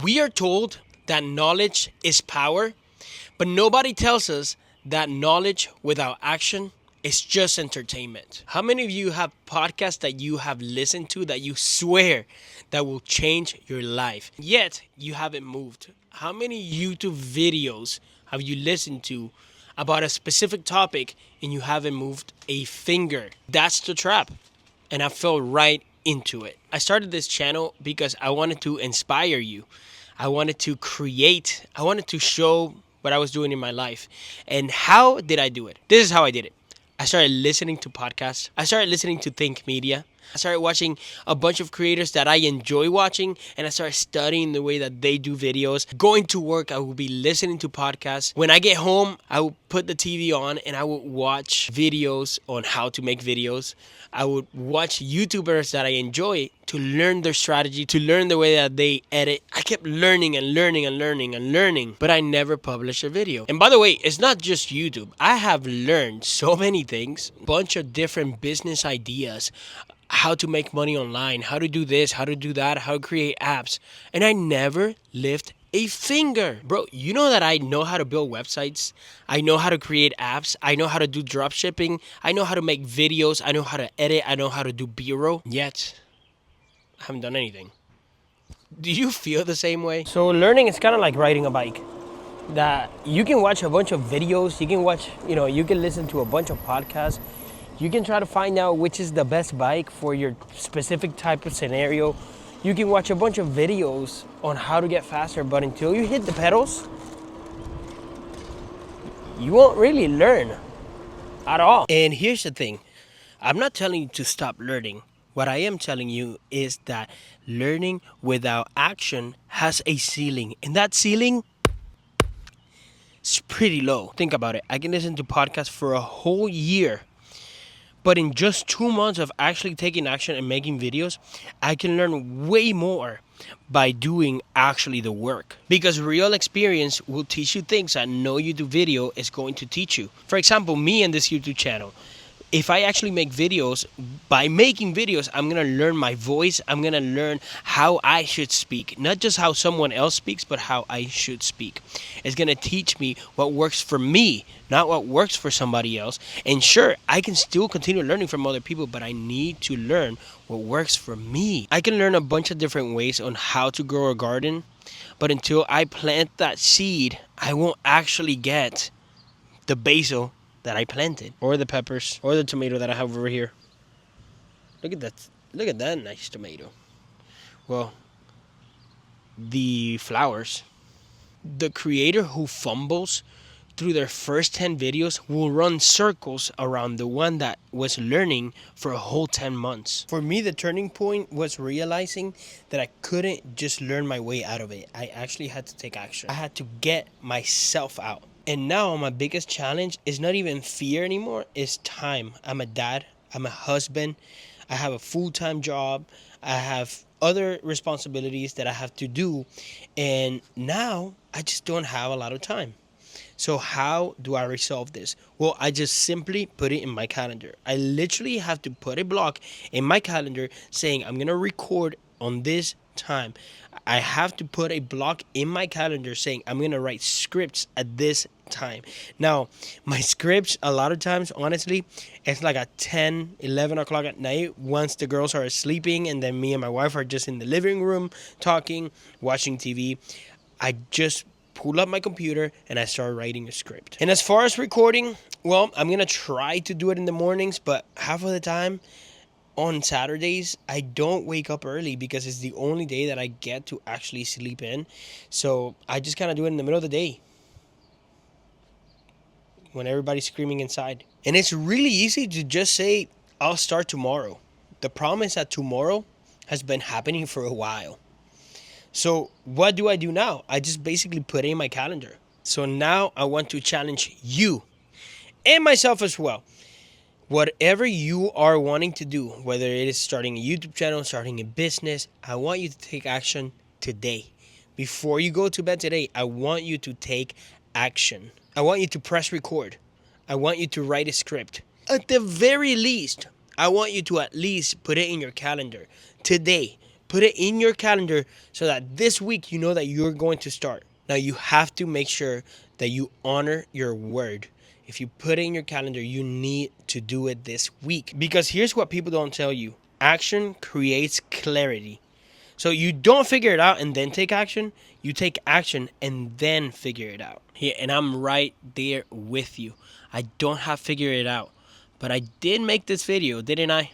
We are told that knowledge is power, but nobody tells us that knowledge without action is just entertainment. How many of you have podcasts that you have listened to that you swear that will change your life, yet you haven't moved? How many YouTube videos have you listened to about a specific topic and you haven't moved a finger? That's the trap. And I fell right into it. I started this channel because I wanted to inspire you. I wanted to create, I wanted to show what I was doing in my life. And how did I do it? This is how I did it. I started listening to podcasts. I started listening to Think Media. I started watching a bunch of creators that I enjoy watching, and I started studying the way that they do videos. Going to work, I will be listening to podcasts. When I get home, I will put the TV on and I will watch videos on how to make videos. I would watch YouTubers that I enjoy to learn their strategy, to learn the way that they edit. I kept learning and learning and learning and learning, but I never published a video. And by the way, it's not just YouTube. I have learned so many things, bunch of different business ideas, how to make money online, how to do this, how to do that, how to create apps. And I never lift a finger. Bro, you know that I know how to build websites. I know how to create apps. I know how to do drop shipping. I know how to make videos. I know how to edit. I know how to do B-roll. Yet, I haven't done anything. Do you feel the same way? So learning is kind of like riding a bike. That you can watch a bunch of videos. You can watch, you can listen to a bunch of podcasts. You can try to find out which is the best bike for your specific type of scenario. You can watch a bunch of videos on how to get faster, but until you hit the pedals, you won't really learn at all. And here's the thing. I'm not telling you to stop learning. What I am telling you is that learning without action has a ceiling. And that ceiling is pretty low. Think about it. I can listen to podcasts for a whole year. But in just 2 months of actually taking action and making videos, I can learn way more by doing actually the work. Because real experience will teach you things that no YouTube video is going to teach you. For example, me and this YouTube channel. If I actually make videos, by making videos, I'm going to learn my voice. I'm going to learn how I should speak. Not just how someone else speaks, but how I should speak. It's going to teach me what works for me, not what works for somebody else. And sure, I can still continue learning from other people, but I need to learn what works for me. I can learn a bunch of different ways on how to grow a garden, but until I plant that seed, I won't actually get the basil that I planted, or the peppers, or the tomato that I have over here. Look at that nice tomato. Well, the flowers. The creator who fumbles through their first 10 videos will run circles around the one that was learning for a whole 10 months. For me, the turning point was realizing that I couldn't just learn my way out of it. I actually had to take action. I had to get myself out. And now my biggest challenge is not even fear anymore, it's time. I'm a dad, I'm a husband, I have a full-time job, I have other responsibilities that I have to do, and now I just don't have a lot of time. So how do I resolve this? Well, I just simply put it in my calendar. I literally have to put a block in my calendar saying I'm going to record on this time. I have to put a block in my calendar saying I'm going to write scripts at this time. Now, my scripts, a lot of times, honestly, it's like at 10, 11 o'clock at night once the girls are sleeping and then me and my wife are just in the living room talking, watching TV. I just pull up my computer and I start writing a script. And as far as recording, well, I'm going to try to do it in the mornings, but half of the time, on Saturdays, I don't wake up early because it's the only day that I get to actually sleep in. So I just kind of do it in the middle of the day when everybody's screaming inside. And it's really easy to just say, I'll start tomorrow. The problem is that tomorrow has been happening for a while. So what do I do now? I just basically put it in my calendar. So now I want to challenge you and myself as well. Whatever you are wanting to do, whether it is starting a YouTube channel, starting a business, I want you to take action today. Before you go to bed today, I want you to take action. I want you to press record. I want you to write a script. At the very least, I want you to at least put it in your calendar. Today, Put it in your calendar so that this week you know that you're going to start. Now you have to make sure that you honor your word. If you put it in your calendar, you need to do it this week. Because here's what people don't tell you. Action creates clarity. So you don't figure it out and then take action. You take action and then figure it out. Yeah, and I'm right there with you. I don't have figured it out. But I did make this video, didn't I?